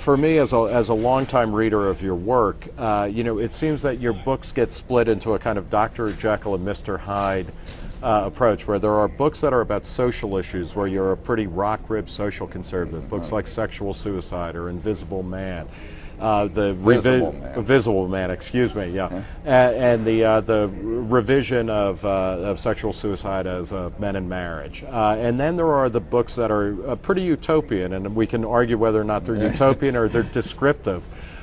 for me, as a longtime reader of your work, it seems that your books get split into a kind of Dr. Jekyll and Mr. Hyde approach, where there are books that are about social issues, where you're a pretty rock-ribbed social conservative, books like Sexual Suicide or Invisible Man. Visible Man, excuse me, yeah. And the revision of sexual suicide as Men in Marriage. And then there are the books that are pretty utopian, and we can argue whether or not they're utopian or they're descriptive.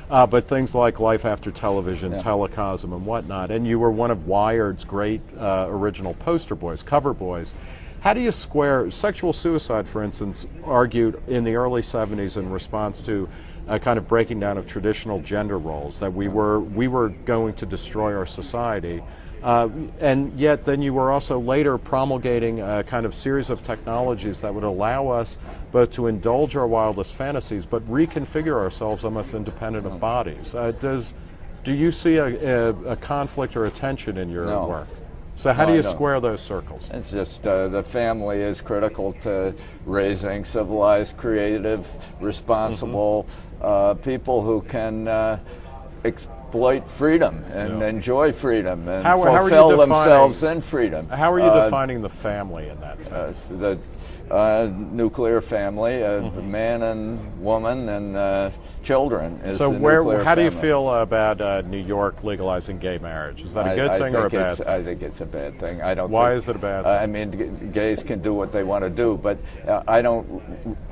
But things like Life After Television, Telecosm, and whatnot. And you were one of Wired's great original poster boys, cover boys. How do you square Sexual Suicide, for instance, argued in the early 70s in response to a kind of breaking down of traditional gender roles, that we were going to destroy our society, and yet then you were also later promulgating a kind of series of technologies that would allow us both to indulge our wildest fantasies but reconfigure ourselves almost independent of bodies. Do you see a conflict or a tension in your work? So how do you square those circles? It's just the family is critical to raising civilized, creative, responsible people who can exploit freedom and enjoy freedom and fulfill themselves in freedom. How are you defining the family in that sense? The nuclear family, man and woman and children. Is so the how do you feel about New York legalizing gay marriage? Is that a good thing or a bad thing? I think it's a bad thing. Why is it a bad thing? I mean, gays can do what they want to do, but I don't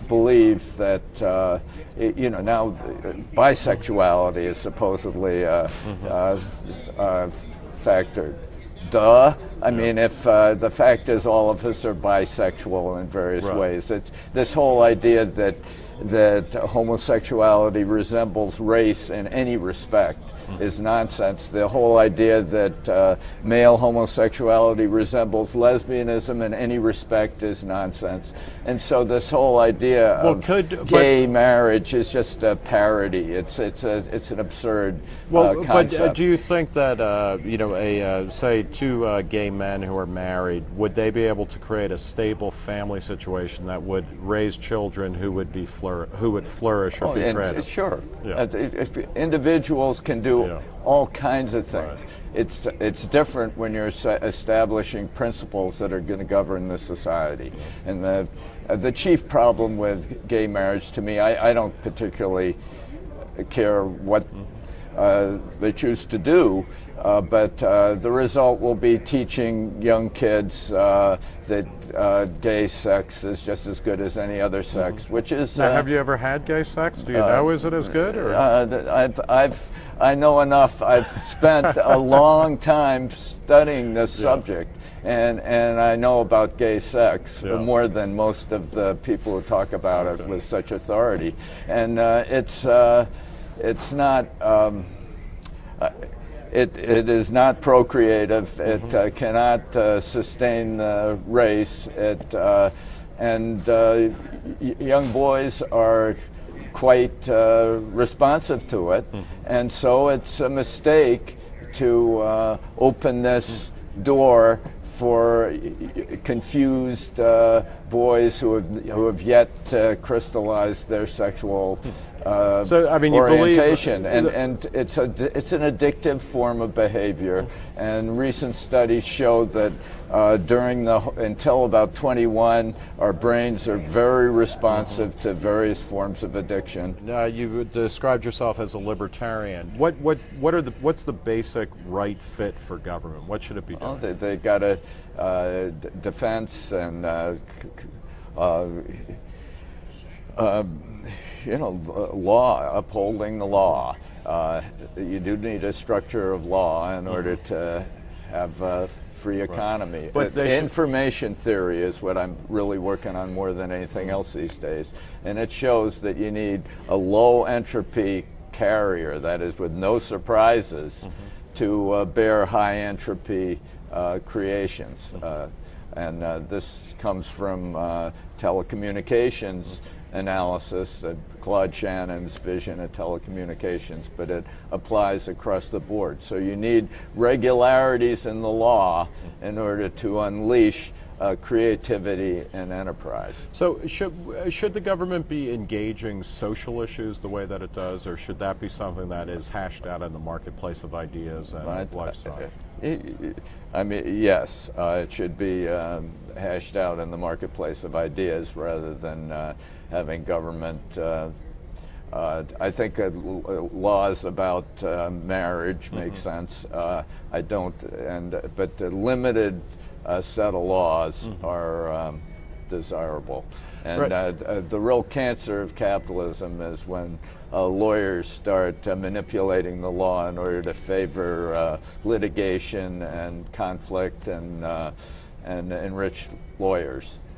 believe that, now bisexuality is supposedly factored. Duh. I mean, if the fact is all of us are bisexual in various ways, it's this whole idea that homosexuality resembles race in any respect is nonsense. The whole idea that male homosexuality resembles lesbianism in any respect is nonsense. And so this whole idea of gay marriage is just a parody. It's an absurd concept. But do you think that say two gay men who are married, would they be able to create a stable family situation that would raise children who would be flourish or be creative? Sure. If individuals can do all kinds of things. It's different when you're establishing principles that are going to govern the society. And the chief problem with gay marriage, to me, I don't particularly care what they choose to do, but the result will be teaching young kids that gay sex is just as good as any other sex, which is... Now, have you ever had gay sex? Do you know, is it as good? Or? I know enough. I've spent a long time studying this subject, and I know about gay sex more than most of the people who talk about it with such authority. And it's not... It is not procreative. It cannot sustain the race. And young boys are quite responsive to it, and so it's a mistake to open this door for confused boys who have yet to crystallize their sexual orientation, and it's an addictive form of behavior. And recent studies show that until about 21, our brains are very responsive to various forms of addiction. You described yourself as a libertarian. What's the basic right fit for government? What should it be doing? Well, they got a defense and law, upholding the law. You do need a structure of law in order to have a free economy. But information theory is what I'm really working on more than anything else these days. And it shows that you need a low entropy carrier, that is with no surprises, to bear high entropy creations. And this comes from telecommunications analysis, Claude Shannon's vision of telecommunications, but it applies across the board. So you need regularities in the law in order to unleash creativity and enterprise. So should the government be engaging social issues the way that it does, or should that be something that is hashed out in the marketplace of ideas and of lifestyle? I mean, yes, it should be hashed out in the marketplace of ideas rather than having government. I think laws about marriage make sense. I don't, but the limited set of laws are desirable. And the real cancer of capitalism is when lawyers start manipulating the law in order to favor litigation and conflict and enrich lawyers.